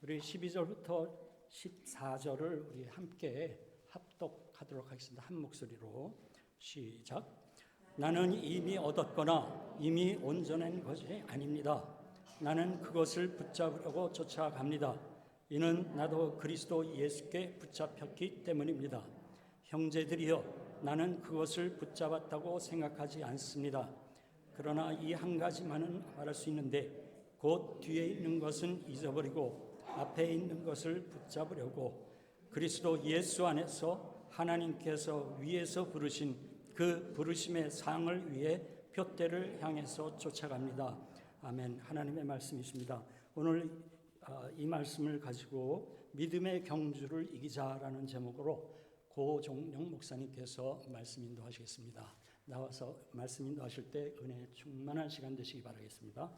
우리 12절부터 14절을 우리 함께 합독하도록 하겠습니다. 한 목소리로 시작. 나는 이미 얻었거나 이미 온전한 것이 아닙니다. 나는 그것을 붙잡으려고 쫓아갑니다. 이는 나도 그리스도 예수께 붙잡혔기 때문입니다. 형제들이여, 나는 그것을 붙잡았다고 생각하지 않습니다. 그러나 이 한 가지만은 말할 수 있는데 곧 뒤에 있는 것은 잊어버리고 앞에 있는 것을 붙잡으려고 그리스도 예수 안에서 하나님께서 위에서 부르신 그 부르심의 상을 위해 표대를 향해서 쫓아갑니다. 아멘. 하나님의 말씀이십니다. 오늘 이 말씀을 가지고 믿음의 경주를 이기자라는 제목으로 고종영 목사님께서 말씀 인도하시겠습니다. 나와서 말씀 인도하실 때 은혜 충만한 시간 되시기 바라겠습니다.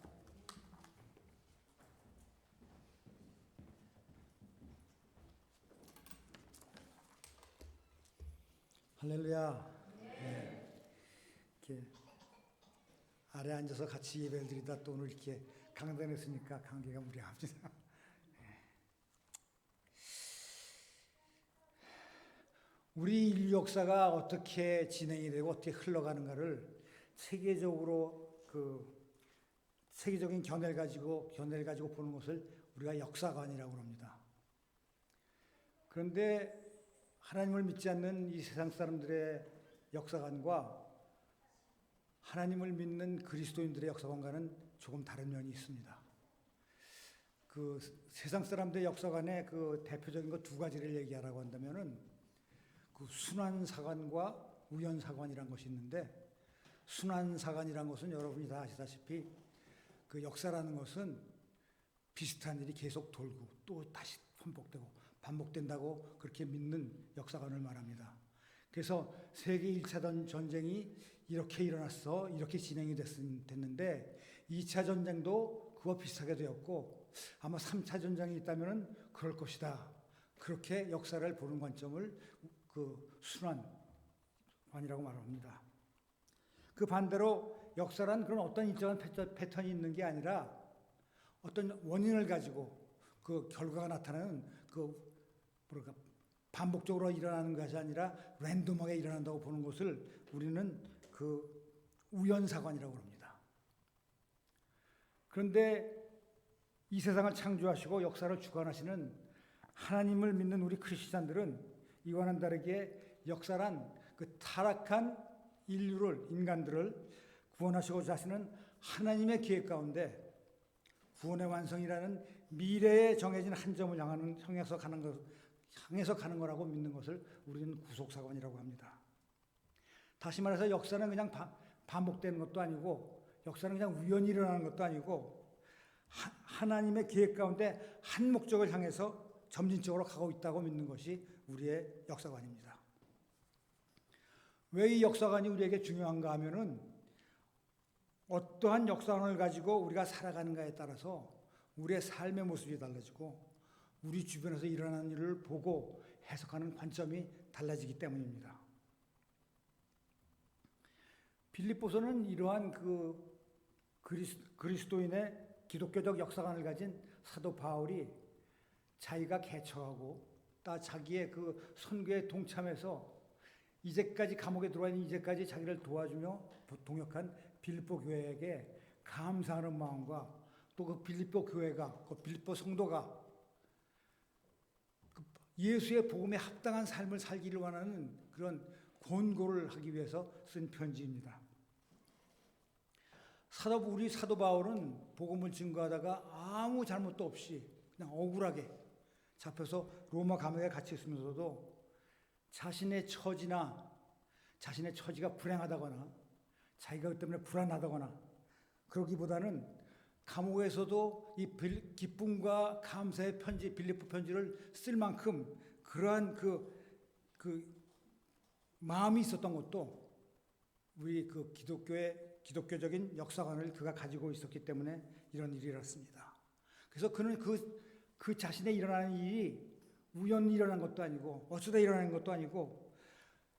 할렐루야. 네. 이렇게 아래 앉아서 같이 예배를 드리다 또 오늘 이렇게 강단에 있으니까 감기가 무량합니다. 우리 인류 역사가 어떻게 진행이 되고 어떻게 흘러가는가를 세계적으로 세계적인 견해를 가지고 보는 것을 우리가 역사관이라고 합니다. 그런데 하나님을 믿지 않는 이 세상 사람들의 역사관과 하나님을 믿는 그리스도인들의 역사관과는 조금 다른 면이 있습니다. 그 세상 사람들의 역사관의 그 대표적인 것 두 가지를 얘기하라고 한다면은 그 순환사관과 우연사관이라는 것이 있는데, 순환사관이라는 것은 여러분이 다 아시다시피 그 역사라는 것은 비슷한 일이 계속 돌고 또 다시 반복된다고 그렇게 믿는 역사관을 말합니다. 그래서 세계 1차 전쟁이 이렇게 일어났어, 이렇게 진행이 됐는데 2차 전쟁도 그거 비슷하게 되었고 아마 3차 전쟁이 있다면 그럴 것이다. 그렇게 역사를 보는 관점을 그 순환관이라고 말합니다. 그 반대로 역사란 그런 어떤 일정한 패턴이 있는 게 아니라 어떤 원인을 가지고 그 결과가 나타나는 반복적으로 일어나는 것이 아니라 랜덤하게 일어난다고 보는 것을 우리는 그 우연사관이라고 합니다. 그런데 이 세상을 창조하시고 역사를 주관하시는 하나님을 믿는 우리 크리스찬들은 이와는 다르게 역사란 그 타락한 인간들을 구원하시고자 하시는 하나님의 계획 가운데 구원의 완성이라는 미래에 정해진 한 점을 향해서 가는 거라고 믿는 것을 우리는 구속사관이라고 합니다. 다시 말해서 역사는 그냥 반복되는 것도 아니고, 역사는 그냥 우연히 일어나는 것도 아니고, 하나님의 계획 가운데 한 목적을 향해서 점진적으로 가고 있다고 믿는 것이 우리의 역사관입니다. 왜 이 역사관이 우리에게 중요한가 하면은 어떠한 역사관을 가지고 우리가 살아가는가에 따라서 우리의 삶의 모습이 달라지고 우리 주변에서 일어나는 일을 보고 해석하는 관점이 달라지기 때문입니다. 빌립보서는 이러한 그 그리스도인의 기독교적 역사관을 가진 사도 바울이 자기가 개척하고 또 자기의 그 선교에 동참해서 이제까지 감옥에 들어와 있는 이제까지 자기를 도와주며 동역한 빌립보 교회에게 감사하는 마음과 또 그 빌립보 교회가, 그 빌립보 성도가 예수의 복음에 합당한 삶을 살기를 원하는 그런 권고를 하기 위해서 쓴 편지입니다. 우리 사도 바울은 복음을 증거하다가 아무 잘못도 없이 그냥 억울하게 잡혀서 로마 감옥에 갇혀 있으면서도 자신의 처지가 불행하다거나 자기가 그 때문에 불안하다거나 그러기보다는 감옥에서도 이 기쁨과 감사의 편지, 빌립보 편지를 쓸 만큼 그러한 그 마음이 있었던 것도 우리 그 기독교적인 역사관을 그가 가지고 있었기 때문에 이런 일이 일어났습니다. 그래서 그는 그 자신의 일어나는 일이 우연히 일어난 것도 아니고 어쩌다 일어난 것도 아니고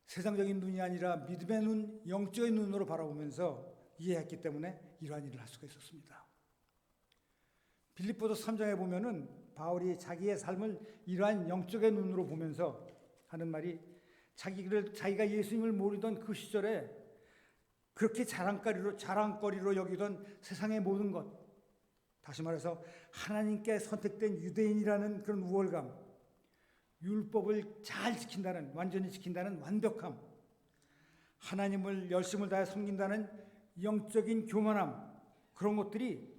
세상적인 눈이 아니라 믿음의 눈, 영적인 눈으로 바라보면서 이해했기 때문에 이러한 일을 할 수가 있었습니다. 빌립보서 3장에 보면은 바울이 자기의 삶을 이러한 영적인 눈으로 보면서 하는 말이 자기가 예수님을 모르던 그 시절에 그렇게 자랑거리로 여기던 세상의 모든 것, 다시 말해서 하나님께 선택된 유대인이라는 그런 우월감, 율법을 잘 지킨다는, 완전히 지킨다는 완벽함, 하나님을 열심을 다해 섬긴다는 영적인 교만함, 그런 것들이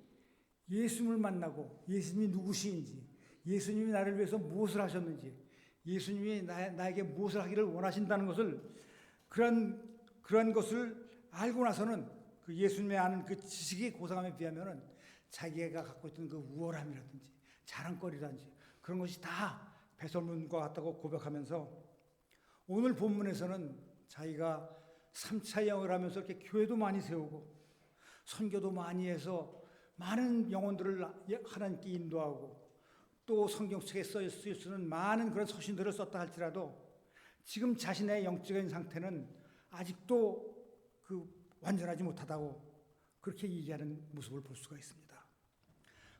예수님을 만나고 예수님이 누구시인지, 예수님이 나를 위해서 무엇을 하셨는지, 예수님이 나에게 무엇을 하기를 원하신다는 것을, 그런 것을 알고 나서는 그 예수님의 아는 그 지식의 고상함에 비하면은 자기가 갖고 있던 그 우월함이라든지 자랑거리라든지 그런 것이 다 배설물과 같다고 고백하면서, 오늘 본문에서는 자기가 3차 영을 하면서 이렇게 교회도 많이 세우고 선교도 많이 해서 많은 영혼들을 하나님께 인도하고 또 성경책에 쓰여쓰는 많은 그런 서신들을 썼다 할지라도 지금 자신의 영적인 상태는 아직도 완전하지 못하다고 그렇게 얘기하는 모습을 볼 수가 있습니다.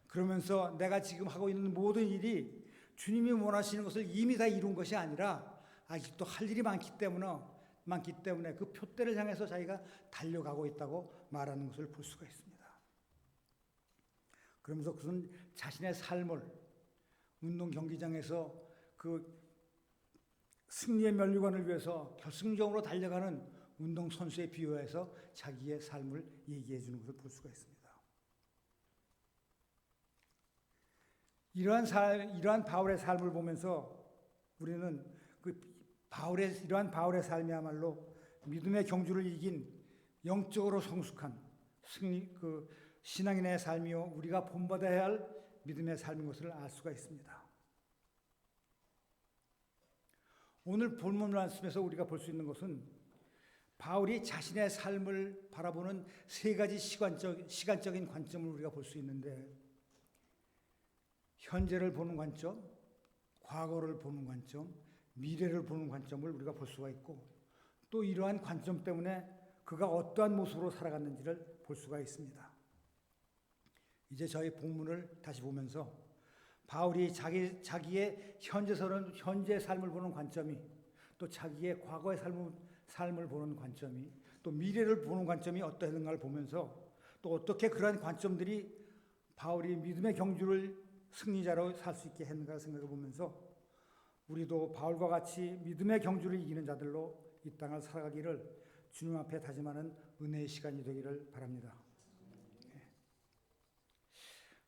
그러면서 내가 지금 하고 있는 모든 일이 주님이 원하시는 것을 이미 다 이룬 것이 아니라 아직도 할 일이 많기 때문에 그 표대를 향해서 자기가 달려가고 있다고 말하는 것을 볼 수가 있습니다. 그러면서 그것은 자신의 삶을 운동 경기장에서 그 승리의 면류관을 위해서 결승적으로 달려가는 운동 선수에 비유해서 자기의 삶을 얘기해 주는 것을 볼 수가 있습니다. 이러한 바울의 삶을 보면서 우리는 이러한 바울의 삶이야말로 믿음의 경주를 이긴 영적으로 성숙한 신앙인의 삶이요, 우리가 본받아야 할 믿음의 삶인 것을 알 수가 있습니다. 오늘 본문 말씀에서 우리가 볼 수 있는 것은 바울이 자신의 삶을 바라보는 세 가지 시간적인 관점을 우리가 볼 수 있는데, 현재를 보는 관점, 과거를 보는 관점, 미래를 보는 관점을 우리가 볼 수가 있고, 또 이러한 관점 때문에 그가 어떠한 모습으로 살아갔는지를 볼 수가 있습니다. 이제 저희 본문을 다시 보면서 바울이 자기의 현재의 삶을 보는 관점이, 또 자기의 과거의 삶을 보는 관점이, 또 미래를 보는 관점이 어떠한가를 보면서 또 어떻게 그러한 관점들이 바울이 믿음의 경주를 승리자로 살 수 있게 했는가 생각해 보면서 우리도 바울과 같이 믿음의 경주를 이기는 자들로 이 땅을 살아가기를 주님 앞에 다짐하는 은혜의 시간이 되기를 바랍니다.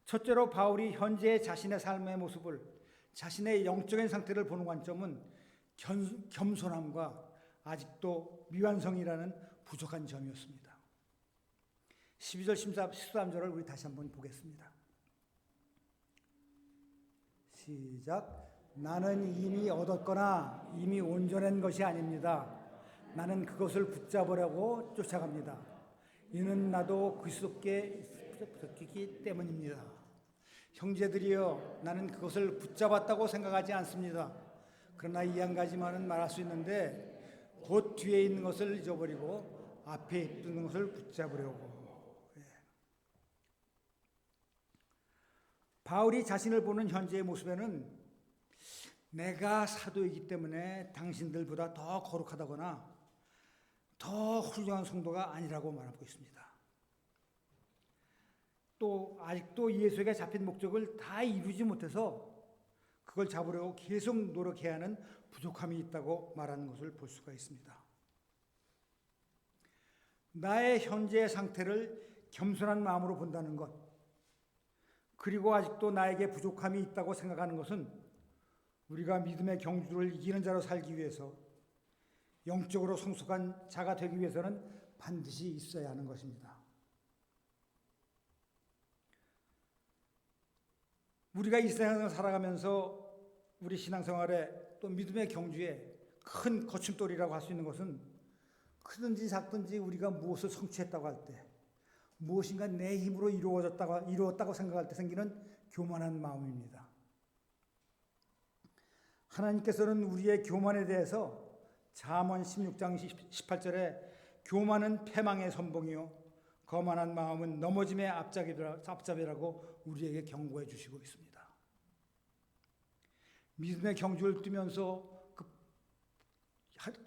첫째로 바울이 현재의 자신의 삶의 모습을, 자신의 영적인 상태를 보는 관점은 겸손함과 아직도 미완성이라는 부족한 점이었습니다. 12절 13절을 우리 다시 한번 보겠습니다. 시작. 나는 이미 얻었거나 이미 온전한 것이 아닙니다. 나는 그것을 붙잡으려고 쫓아갑니다. 이는 나도 그리스도께 붙었기 때문입니다. 형제들이여, 나는 그것을 붙잡았다고 생각하지 않습니다. 그러나 이 한 가지만은 말할 수 있는데 곧 뒤에 있는 것을 잊어버리고 앞에 있는 것을 붙잡으려고. 바울이 자신을 보는 현재의 모습에는 내가 사도이기 때문에 당신들보다 더 거룩하다거나 더 훌륭한 성도가 아니라고 말하고 있습니다. 또 아직도 예수에게 잡힌 목적을 다 이루지 못해서 그걸 잡으려고 계속 노력해야 하는 부족함이 있다고 말하는 것을 볼 수가 있습니다. 나의 현재의 상태를 겸손한 마음으로 본다는 것, 그리고 아직도 나에게 부족함이 있다고 생각하는 것은 우리가 믿음의 경주를 이기는 자로 살기 위해서, 영적으로 성숙한 자가 되기 위해서는 반드시 있어야 하는 것입니다. 우리가 이 세상을 살아가면서 우리 신앙생활에 또 믿음의 경주에 큰 거침돌이라고 할 수 있는 것은, 크든지 작든지 우리가 무엇을 성취했다고 할 때, 무엇인가 내 힘으로 이루었다고 생각할 때 생기는 교만한 마음입니다. 하나님께서는 우리의 교만에 대해서 잠언 16장 18절에 교만은 패망의 선봉이요 거만한 마음은 넘어짐의 앞잡이라고 우리에게 경고해 주시고 있습니다. 믿음의 경주를 뛰면서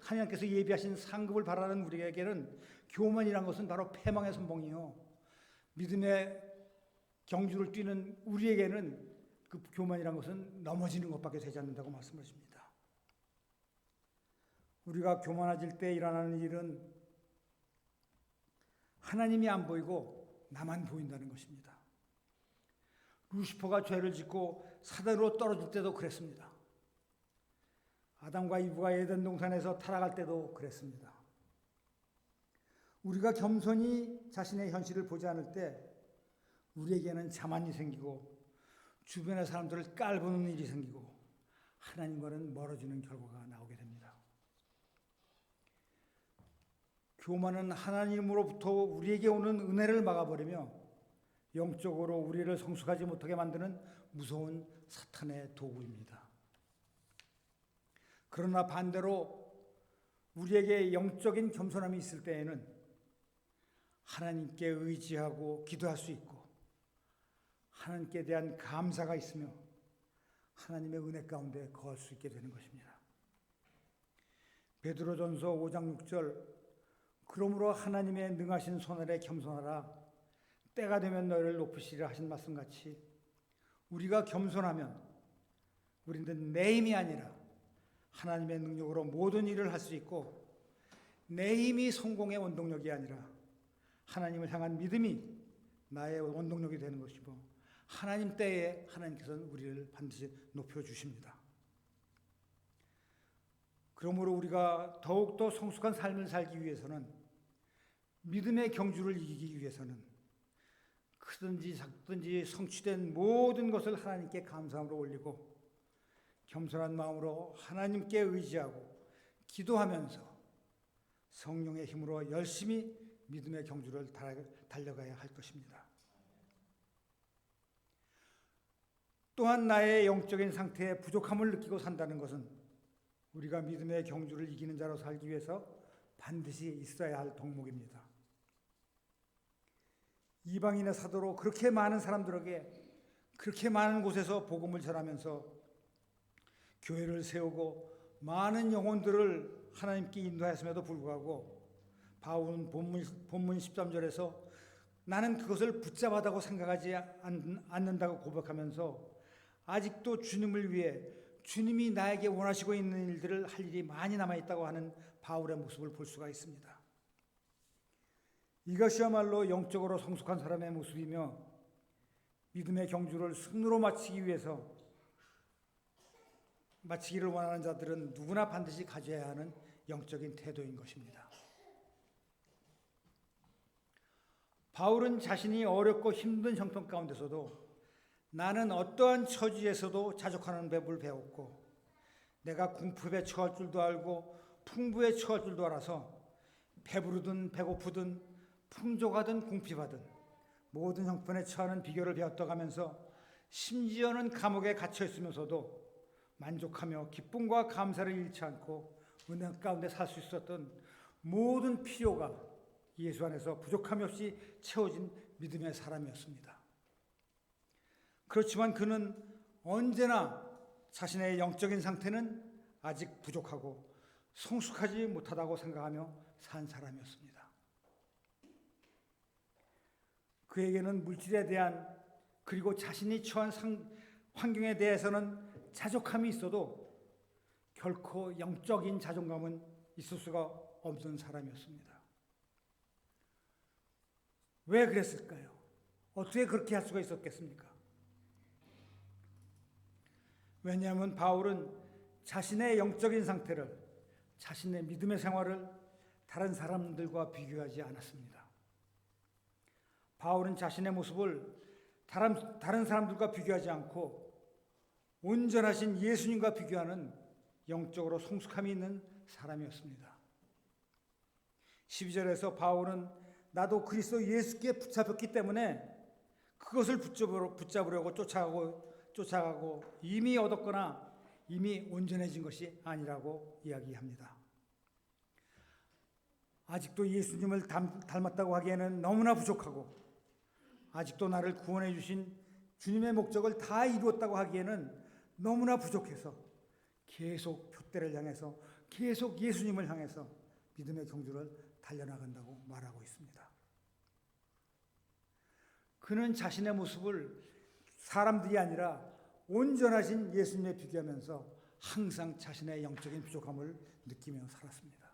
하나님께서 예비하신 상급을 바라는 우리에게는 교만이란 것은 바로 패망의 선봉이요. 믿음의 경주를 뛰는 우리에게는 그 교만이란 것은 넘어지는 것밖에 되지 않는다고 말씀하십니다. 우리가 교만해질 때 일어나는 일은 하나님이 안 보이고 나만 보인다는 것입니다. 루시퍼가 죄를 짓고 사단으로 떨어질 때도 그랬습니다. 아담과 이브가 에덴 동산에서 타락할 때도 그랬습니다. 우리가 겸손히 자신의 현실을 보지 않을 때 우리에게는 자만이 생기고 주변의 사람들을 깔보는 일이 생기고 하나님과는 멀어지는 결과가 나오게 됩니다. 교만은 하나님으로부터 우리에게 오는 은혜를 막아버리며 영적으로 우리를 성숙하지 못하게 만드는 무서운 사탄의 도구입니다. 그러나 반대로 우리에게 영적인 겸손함이 있을 때에는 하나님께 의지하고 기도할 수 있고 하나님께 대한 감사가 있으며 하나님의 은혜 가운데 거할 수 있게 되는 것입니다. 베드로전서 5장 6절 그러므로 하나님의 능하신 손 아래 겸손하라 때가 되면 너희를 높이시리라 하신 말씀같이 우리가 겸손하면 우리는 내 힘이 아니라 하나님의 능력으로 모든 일을 할 수 있고 내 힘이 성공의 원동력이 아니라 하나님을 향한 믿음이 나의 원동력이 되는 것이고 하나님 때에 하나님께서는 우리를 반드시 높여주십니다. 그러므로 우리가 더욱더 성숙한 삶을 살기 위해서는 믿음의 경주를 이기기 위해서는 크든지 작든지 성취된 모든 것을 하나님께 감사함으로 올리고 겸손한 마음으로 하나님께 의지하고 기도하면서 성령의 힘으로 열심히 믿음의 경주를 달려가야 할 것입니다. 또한 나의 영적인 상태에 부족함을 느끼고 산다는 것은 우리가 믿음의 경주를 이기는 자로 살기 위해서 반드시 있어야 할 덕목입니다. 이방인의 사도로 그렇게 많은 사람들에게 그렇게 많은 곳에서 복음을 전하면서 교회를 세우고 많은 영혼들을 하나님께 인도하였음에도 불구하고 바울은 본문 13절에서 나는 그것을 붙잡아다고 생각하지 않는다고 고백하면서 아직도 주님을 위해 주님이 나에게 원하시고 있는 일들을 할 일이 많이 남아있다고 하는 바울의 모습을 볼 수가 있습니다. 이것이야말로 영적으로 성숙한 사람의 모습이며 믿음의 경주를 승리로 마치기를 원하는 자들은 누구나 반드시 가져야 하는 영적인 태도인 것입니다. 바울은 자신이 어렵고 힘든 형편 가운데서도 나는 어떠한 처지에서도 자족하는 법을 배웠고 내가 궁핍에 처할 줄도 알고 풍부에 처할 줄도 알아서 배부르든 배고프든 풍족하든 궁핍하든 모든 형편에 처하는 비결을 배웠다고 하면서 심지어는 감옥에 갇혀 있으면서도 만족하며 기쁨과 감사를 잃지 않고 은혜 가운데 살 수 있었던 모든 필요가 예수 안에서 부족함이 없이 채워진 믿음의 사람이었습니다. 그렇지만 그는 언제나 자신의 영적인 상태는 아직 부족하고 성숙하지 못하다고 생각하며 산 사람이었습니다. 그에게는 물질에 대한 그리고 자신이 처한 환경에 대해서는 자족함이 있어도 결코 영적인 자존감은 있을 수가 없는 사람이었습니다. 왜 그랬을까요? 어떻게 그렇게 할 수가 있었겠습니까? 왜냐하면 바울은 자신의 영적인 상태를, 자신의 믿음의 생활을 다른 사람들과 비교하지 않았습니다. 바울은 자신의 모습을 다른 사람들과 비교하지 않고 온전하신 예수님과 비교하는 영적으로 성숙함이 있는 사람이었습니다. 12절에서 바울은 나도 그리스도 예수께 붙잡혔기 때문에 그것을 붙잡으려고 쫓아가고 이미 얻었거나 이미 온전해진 것이 아니라고 이야기합니다. 아직도 예수님을 닮았다고 하기에는 너무나 부족하고 아직도 나를 구원해 주신 주님의 목적을 다 이루었다고 하기에는 너무나 부족해서 계속 표대를 향해서 계속 예수님을 향해서 믿음의 경주를 달려나간다고 말하고 있습니다. 그는 자신의 모습을 사람들이 아니라 온전하신 예수님에 비교하면서 항상 자신의 영적인 부족함을 느끼며 살았습니다.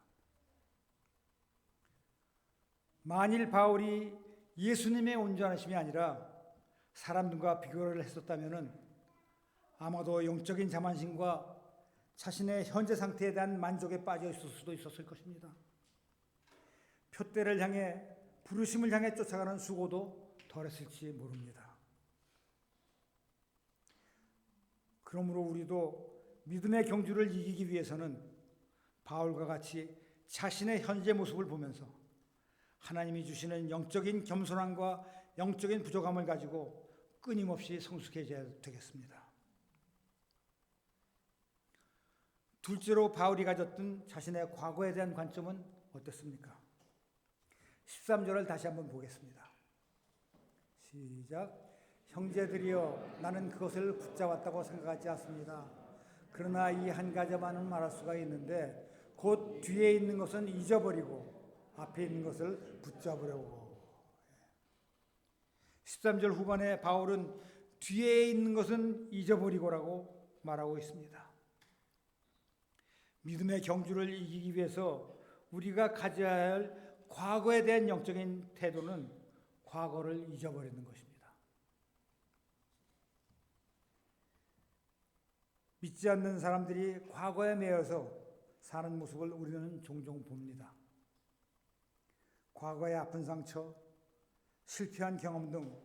만일 바울이 예수님의 온전하심이 아니라 사람들과 비교를 했었다면 아마도 영적인 자만심과 자신의 현재 상태에 대한 만족에 빠져 있을 수도 있었을 것입니다. 표대를 향해 부르심을 향해 쫓아가는 수고도 덜했을지 모릅니다. 그러므로 우리도 믿음의 경주를 이기기 위해서는 바울과 같이 자신의 현재 모습을 보면서 하나님이 주시는 영적인 겸손함과 영적인 부족함을 가지고 끊임없이 성숙해져야 되겠습니다. 둘째로 바울이 가졌던 자신의 과거에 대한 관점은 어땠습니까? 13절을 다시 한번 보겠습니다. 시작. 형제들이여 나는 그것을 붙잡았다고 생각하지 않습니다. 그러나 이 한 가지만은 말할 수가 있는데 곧 뒤에 있는 것은 잊어버리고 앞에 있는 것을 붙잡으려고. 13절 후반에 바울은 뒤에 있는 것은 잊어버리고라고 말하고 있습니다. 믿음의 경주를 이기기 위해서 우리가 가져야 할 과거에 대한 영적인 태도는 과거를 잊어버리는 것입니다. 믿지 않는 사람들이 과거에 매여서 사는 모습을 우리는 종종 봅니다. 과거의 아픈 상처, 실패한 경험 등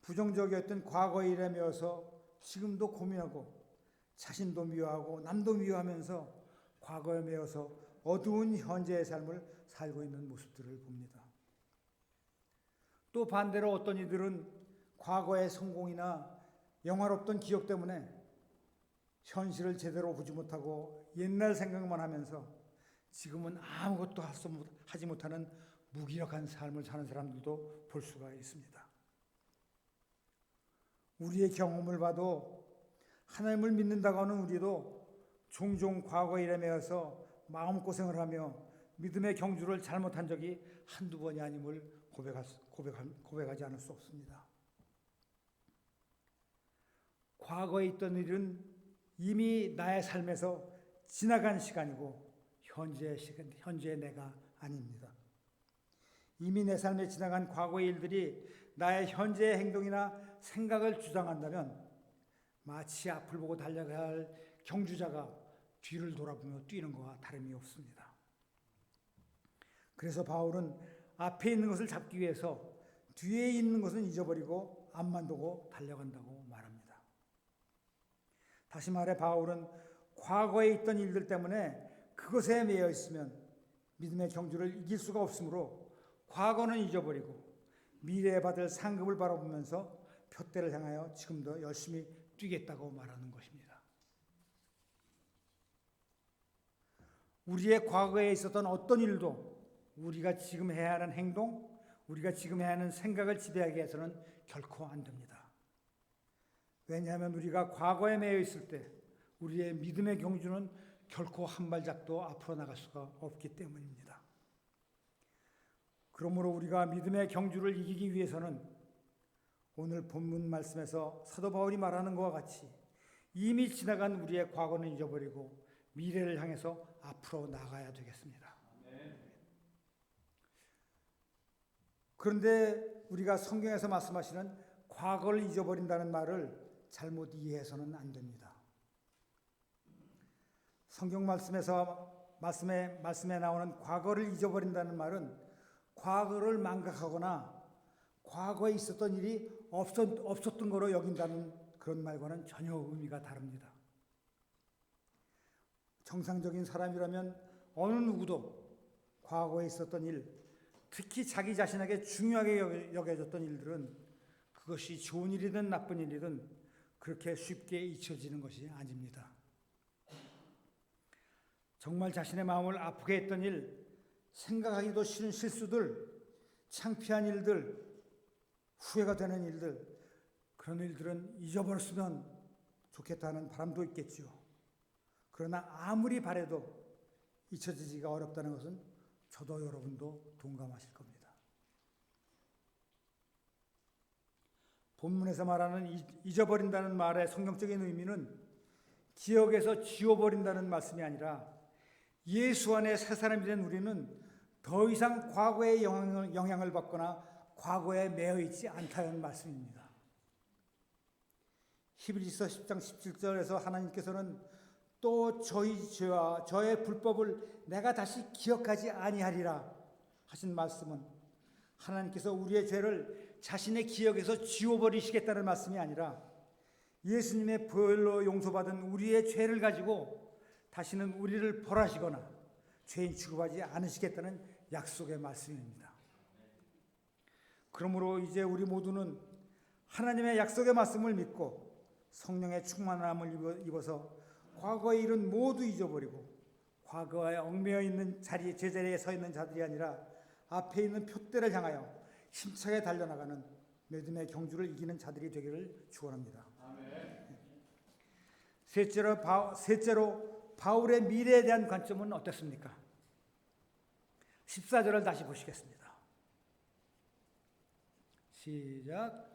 부정적이었던 과거의 일에 매여서 지금도 고민하고 자신도 미워하고 남도 미워하면서 과거에 매여서 어두운 현재의 삶을 살고 있는 모습들을 봅니다. 또 반대로 어떤 이들은 과거의 성공이나 영화롭던 기억 때문에 현실을 제대로 보지 못하고 옛날 생각만 하면서 지금은 아무것도 하지 못하는 무기력한 삶을 사는 사람들도 볼 수가 있습니다. 우리의 경험을 봐도 하나님을 믿는다고 하는 우리도 종종 과거의 일에 매여서 마음고생을 하며 믿음의 경주를 잘못한 적이 한두 번이 아님을 고백하지 않을 수 없습니다. 과거에 있던 일은 이미 나의 삶에서 지나간 시간이고 현재의 내가 아닙니다. 이미 내 삶에 지나간 과거의 일들이 나의 현재의 행동이나 생각을 주장한다면 마치 앞을 보고 달려가야 할 경주자가 뒤를 돌아보며 뛰는 것과 다름이 없습니다. 그래서 바울은 앞에 있는 것을 잡기 위해서 뒤에 있는 것은 잊어버리고 앞만 보고 달려간다고 말합니다. 다시 말해 바울은 과거에 있던 일들 때문에 그것에 매여 있으면 믿음의 경주를 이길 수가 없으므로 과거는 잊어버리고 미래에 받을 상급을 바라보면서 표대를 향하여 지금도 열심히 뛰겠다고 말하는 것입니다. 우리의 과거에 있었던 어떤 일도 우리가 지금 해야 하는 행동, 우리가 지금 해야 하는 생각을 지배하게 해서는 결코 안 됩니다. 왜냐하면 우리가 과거에 매여 있을 때 우리의 믿음의 경주는 결코 한 발짝도 앞으로 나갈 수가 없기 때문입니다. 그러므로 우리가 믿음의 경주를 이기기 위해서는 오늘 본문 말씀에서 사도 바울이 말하는 것과 같이 이미 지나간 우리의 과거는 잊어버리고 미래를 향해서 앞으로 나가야 되겠습니다. 그런데 우리가 성경에서 말씀하시는 과거를 잊어버린다는 말을 잘못 이해해서는 안 됩니다. 성경 말씀에 나오는 과거를 잊어버린다는 말은 과거를 망각하거나 과거에 있었던 일이 없었던 거로 여긴다는 그런 말과는 전혀 의미가 다릅니다. 정상적인 사람이라면 어느 누구도 과거에 있었던 일, 특히 자기 자신에게 중요하게 여겨졌던 일들은 그것이 좋은 일이든 나쁜 일이든 그렇게 쉽게 잊혀지는 것이 아닙니다. 정말 자신의 마음을 아프게 했던 일, 생각하기도 싫은 실수들, 창피한 일들, 후회가 되는 일들, 그런 일들은 잊어버렸으면 좋겠다 하는 바람도 있겠지요. 그러나 아무리 바래도 잊혀지기가 어렵다는 것은 저도 여러분도 동감하실 겁니다. 본문에서 말하는 잊어버린다는 말의 성경적인 의미는 기억에서 지워버린다는 말씀이 아니라 예수 안에 새 사람이 된 우리는 더 이상 과거의 영향을 받거나 과거에 매여 있지 않다는 말씀입니다. 히브리서 10장 17절에서 하나님께서는 또 저희 죄와 저의 불법을 내가 다시 기억하지 아니하리라 하신 말씀은 하나님께서 우리의 죄를 자신의 기억에서 지워버리시겠다는 말씀이 아니라 예수님의 보혈로 용서받은 우리의 죄를 가지고 다시는 우리를 벌하시거나 죄인 취급하지 않으시겠다는 약속의 말씀입니다. 그러므로 이제 우리 모두는 하나님의 약속의 말씀을 믿고 성령의 충만함을 입어서 과거의 일은 모두 잊어버리고 과거에 얽매여 있는 제자리에 서 있는 자들이 아니라 앞에 있는 표대를 향하여 힘차게 달려나가는 믿음의 경주를 이기는 자들이 되기를 축원합니다. 셋째로 바울의 미래에 대한 관점은 어떻습니까? 14절을 다시 보시겠습니다. 시작.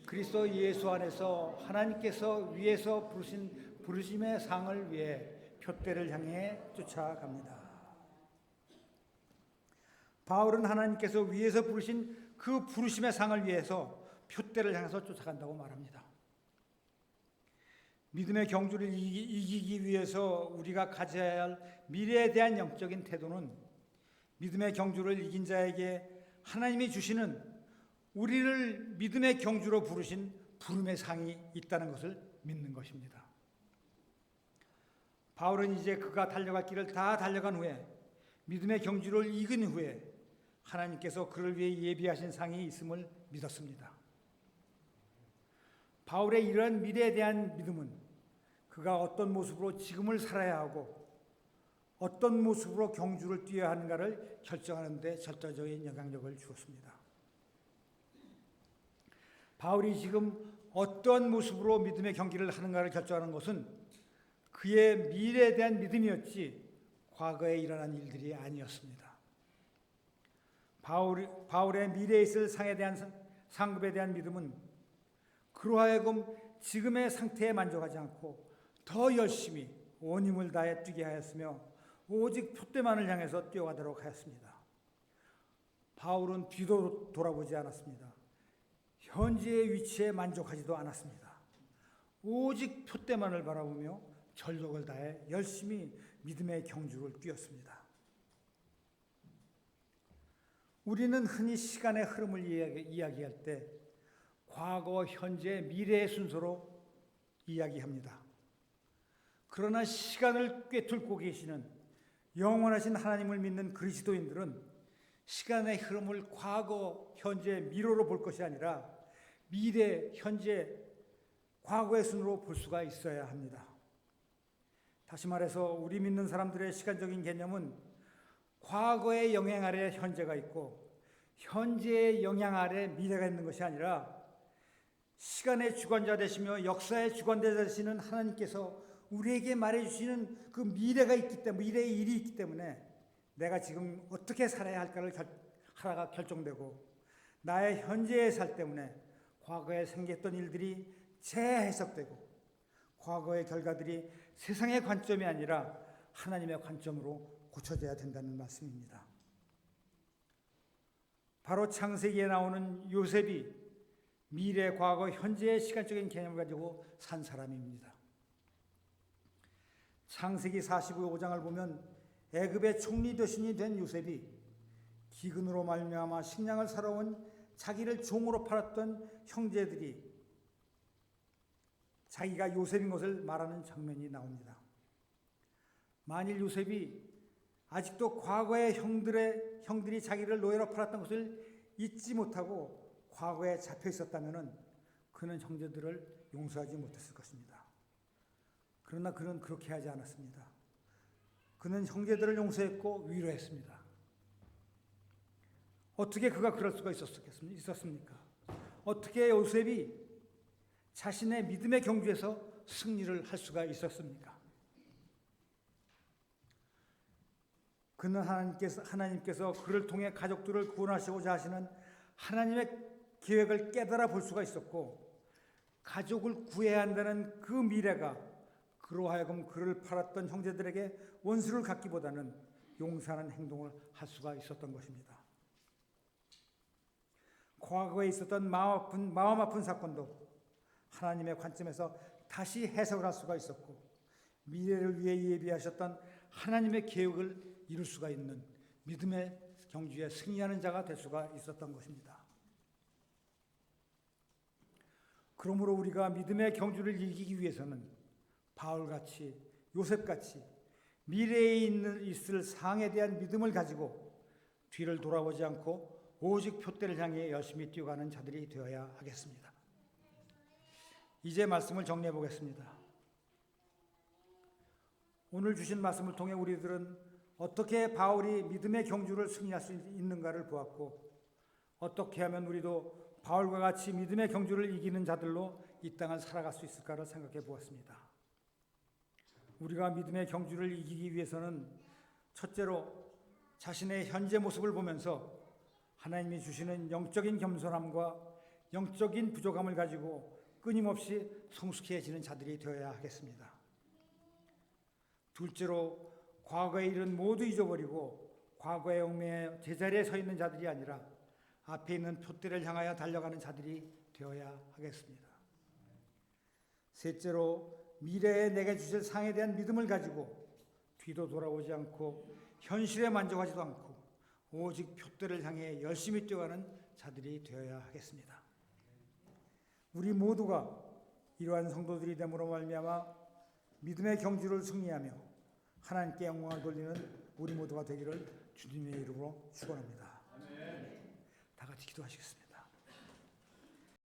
그리스도 예수 안에서 하나님께서 위에서 부르신 부르심의 상을 위해 표대를 향해 쫓아갑니다. 바울은 하나님께서 위에서 부르신 그 부르심의 상을 위해서 표대를 향해서 쫓아간다고 말합니다. 믿음의 경주를 이기기 위해서 우리가 가져야 할 미래에 대한 영적인 태도는 믿음의 경주를 이긴 자에게 하나님이 주시는 우리를 믿음의 경주로 부르신 부름의 상이 있다는 것을 믿는 것입니다. 바울은 이제 그가 달려갈 길을 다 달려간 후에 믿음의 경주를 이긴 후에 하나님께서 그를 위해 예비하신 상이 있음을 믿었습니다. 바울의 이러한 미래에 대한 믿음은 그가 어떤 모습으로 지금을 살아야 하고 어떤 모습으로 경주를 뛰어야 하는가를 결정하는 데 절대적인 영향력을 주었습니다. 바울이 지금 어떤 모습으로 믿음의 경기를 하는가를 결정하는 것은 그의 미래에 대한 믿음이었지 과거에 일어난 일들이 아니었습니다. 바울의 미래에 있을 상급에 대한 믿음은 그로 하여금 지금의 상태에 만족하지 않고 더 열심히 온 힘을 다해 뛰게 하였으며 오직 표대만을 향해서 뛰어가도록 하였습니다. 바울은 뒤도 돌아보지 않았습니다. 현재의 위치에 만족하지도 않았습니다. 오직 표대만을 바라보며 전력을 다해 열심히 믿음의 경주를 뛰었습니다. 우리는 흔히 시간의 흐름을 이야기할 때 과거, 현재, 미래의 순서로 이야기합니다. 그러나 시간을 꿰뚫고 계시는 영원하신 하나님을 믿는 그리스도인들은 시간의 흐름을 과거, 현재, 미래로 볼 것이 아니라 미래, 현재, 과거의 순으로 볼 수가 있어야 합니다. 다시 말해서 우리 믿는 사람들의 시간적인 개념은 과거의 영향 아래 현재가 있고 현재의 영향 아래 미래가 있는 것이 아니라 시간의 주관자 되시며 역사의 주관자 되시는 하나님께서 우리에게 말해주시는 그 미래가 있기 때문에 미래의 일이 있기 때문에 내가 지금 어떻게 살아야 할까를 하나가 결정되고 나의 현재의 살 때문에 과거에 생겼던 일들이 재해석되고 과거의 결과들이 세상의 관점이 아니라 하나님의 관점으로 고쳐져야 된다는 말씀입니다. 바로 창세기에 나오는 요셉이 미래, 과거, 현재의 시간적인 개념을 가지고 산 사람입니다. 창세기 45장을 보면 애굽의 총리 대신이 된 요셉이 기근으로 말미암아 식량을 사러 온 자기를 종으로 팔았던 형제들이 자기가 요셉인 것을 말하는 장면이 나옵니다. 만일 요셉이 아직도 과거의 형들이 자기를 노예로 팔았던 것을 잊지 못하고 과거에 잡혀 있었다면 그는 형제들을 용서하지 못했을 것입니다. 그러나 그는 그렇게 하지 않았습니다. 그는 형제들을 용서했고 위로했습니다. 어떻게 그가 그럴 수가 있었습니까? 어떻게 요셉이 자신의 믿음의 경주에서 승리를 할 수가 있었습니까? 그는 하나님께서 그를 통해 가족들을 구원하시고자 하시는 하나님의 계획을 깨달아 볼 수가 있었고, 가족을 구해야 한다는 그 미래가 그로 하여금 그를 팔았던 형제들에게 원수를 갖기보다는 용서하는 행동을 할 수가 있었던 것입니다. 과거에 있었던 마음 아픈 사건도 하나님의 관점에서 다시 해석을 할 수가 있었고, 미래를 위해 예비하셨던 하나님의 계획을 이룰 수가 있는 믿음의 경주에 승리하는 자가 될 수가 있었던 것입니다. 그러므로 우리가 믿음의 경주를 이기기 위해서는 바울같이, 요셉같이 미래에 있을 상에 대한 믿음을 가지고 뒤를 돌아보지 않고 오직 표대를 향해 열심히 뛰어가는 자들이 되어야 하겠습니다. 이제 말씀을 정리해 보겠습니다. 오늘 주신 말씀을 통해 우리들은 어떻게 바울이 믿음의 경주를 승리할 수 있는가를 보았고, 어떻게 하면 우리도 바울과 같이 믿음의 경주를 이기는 자들로 이 땅을 살아갈 수 있을까를 생각해 보았습니다. 우리가 믿음의 경주를 이기기 위해서는 첫째로 자신의 현재 모습을 보면서 하나님이 주시는 영적인 겸손함과 영적인 부족함을 가지고 끊임없이 성숙해지는 자들이 되어야 하겠습니다. 둘째로 과거의 일은 모두 잊어버리고 과거의 얽매여 제자리에 서 있는 자들이 아니라 앞에 있는 표대를 향하여 달려가는 자들이 되어야 하겠습니다. 셋째로 미래에 내게 주실 상에 대한 믿음을 가지고 뒤도 돌아보지 않고 현실에 만족하지도 않고 오직 표대를 향해 열심히 뛰어가는 자들이 되어야 하겠습니다. 우리 모두가 이러한 성도들이 됨으로 말미암아 믿음의 경주를 승리하며 하나님께 영광을 돌리는 우리 모두가 되기를 주님의 이름으로 축원합니다. 다 같이 기도하시겠습니다.